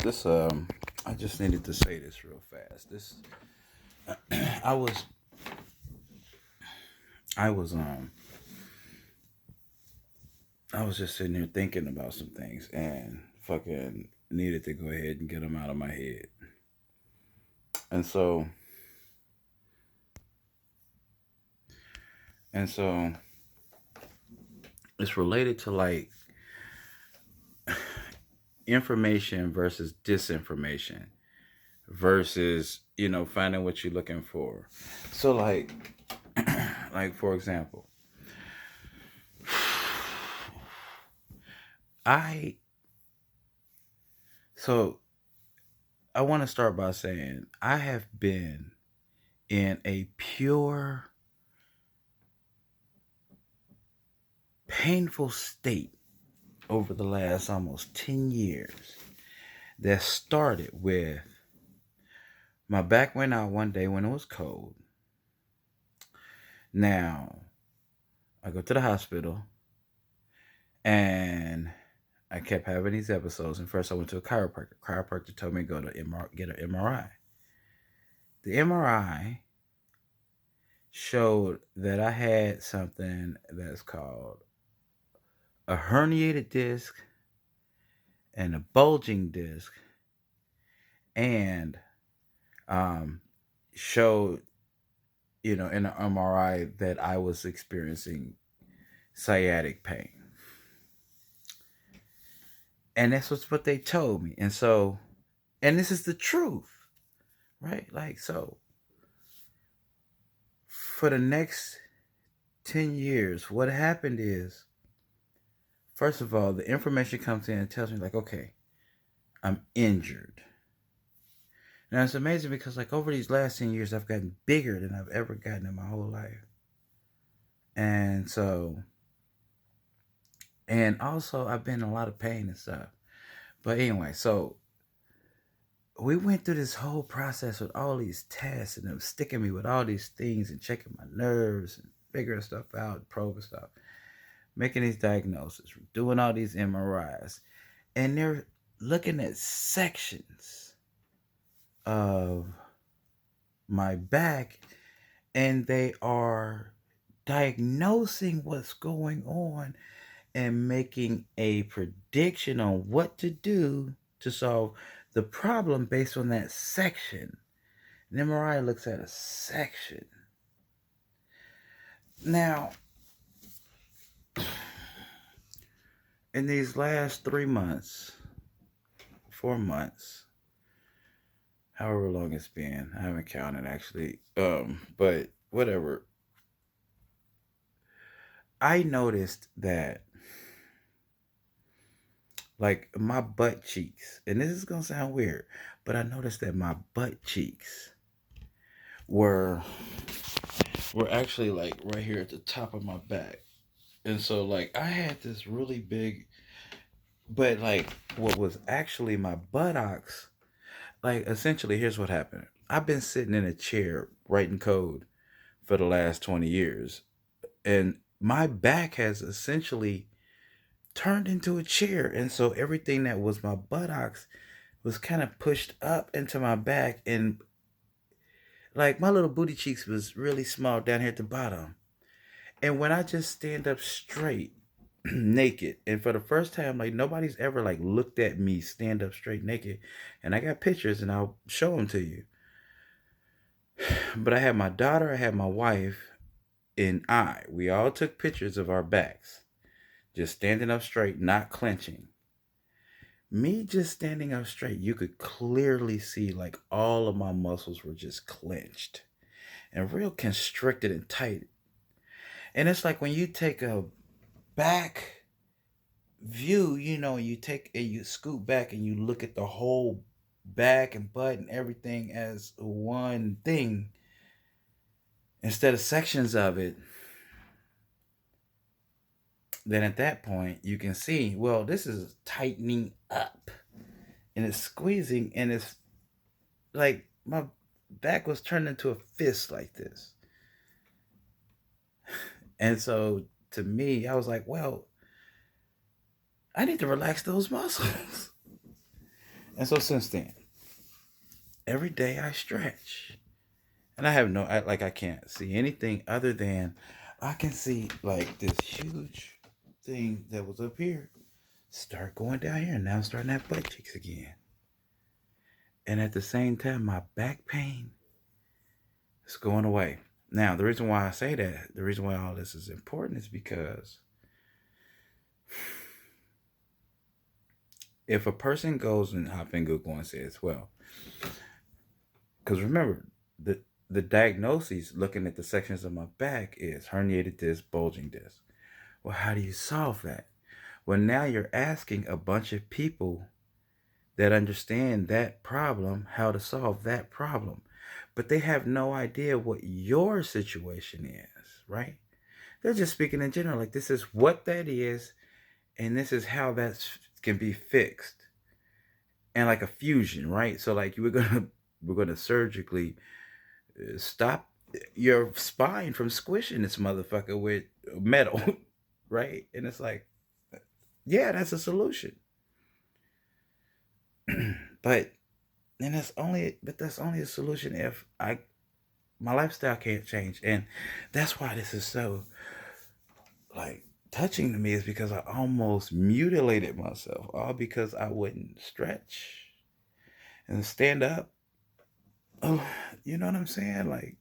This I just needed to say this real fast. This I was I was I was just sitting here thinking about some things and fucking needed to go ahead and get them out of my head. And so and so it's related to like information versus disinformation versus, finding what you're looking for. So like for example, I so I want to start by saying I have been in a pure, painful state over the last almost 10 years that started with my back went out one day when it was cold. Now, I go to the hospital and I kept having these episodes. And first, I went to a chiropractor. Chiropractor told me to go to get an MRI. The MRI showed that I had something that's called a herniated disc and a bulging disc, and um, showed, in an MRI that I was experiencing sciatic pain. And that's what they told me. And this is the truth, right? Like, so for the next 10 years, what happened is, first of all, the information comes in and tells me, like, okay, I'm injured. Now, it's amazing because, like, over these last 10 years, I've gotten bigger than I've ever gotten in my whole life. And so, and also, I've been in a lot of pain and stuff. But anyway, so we went through this whole process with all these tests and them sticking me with all these things and checking my nerves and figuring stuff out, probing stuff, making these diagnoses, doing all these MRIs. And they're looking at sections of my back and they are diagnosing what's going on and making a prediction on what to do to solve the problem based on that section. An MRI looks at a section. Now, in these last 3 months, 4 months, however long it's been, I haven't counted actually, but whatever, I noticed that like my butt cheeks, and this is gonna sound weird, but I noticed that my butt cheeks were were actually like right here at the top of my back. And so like I had this really big, but like what was actually my buttocks, like essentially here's what happened. I've been sitting in a chair writing code for the last 20 years, and my back has essentially turned into a chair. And so everything that was my buttocks was kind of pushed up into my back, and like my little booty cheeks was really small down here at the bottom. And when I just stand up straight, naked, and for the first time, like nobody's ever like looked at me stand up straight naked, and I got pictures and I'll show them to you. But I had my daughter, I had my wife, and we all took pictures of our backs, just standing up straight, not clenching. Me just standing up straight, you could clearly see like all of my muscles were just clenched and real constricted and tight. And it's like when you take a back view, you take and you scoot back and you look at the whole back and butt and everything as one thing instead of sections of it, then at that point you can see, well, this is tightening up and it's squeezing, and it's like my back was turned into a fist like this. And so to me, I was like, well, I need to relax those muscles. And so since then, every day I stretch. And I have I can't see anything other than I can see like this huge thing that was up here start going down here. And now I'm starting to have butt cheeks again. And at the same time, my back pain is going away. Now, the reason why I say that, the reason why all this is important is because if a person goes and hop in Google and says, well, because remember, the diagnoses looking at the sections of my back is herniated disc, bulging disc. Well, how do you solve that? Well, now you're asking a bunch of people that understand that problem how to solve that problem. But they have no idea what your situation is, right? They're just speaking in general, like this is what that is, and this is how that can be fixed. And like a fusion, right? So like we're gonna surgically stop your spine from squishing this motherfucker with metal, right? And it's like, yeah, that's a solution. but that's only a solution if I my lifestyle can't change. And that's why this is so like touching to me, is because I almost mutilated myself all because I wouldn't stretch and stand up. Oh, you know what I'm saying? Like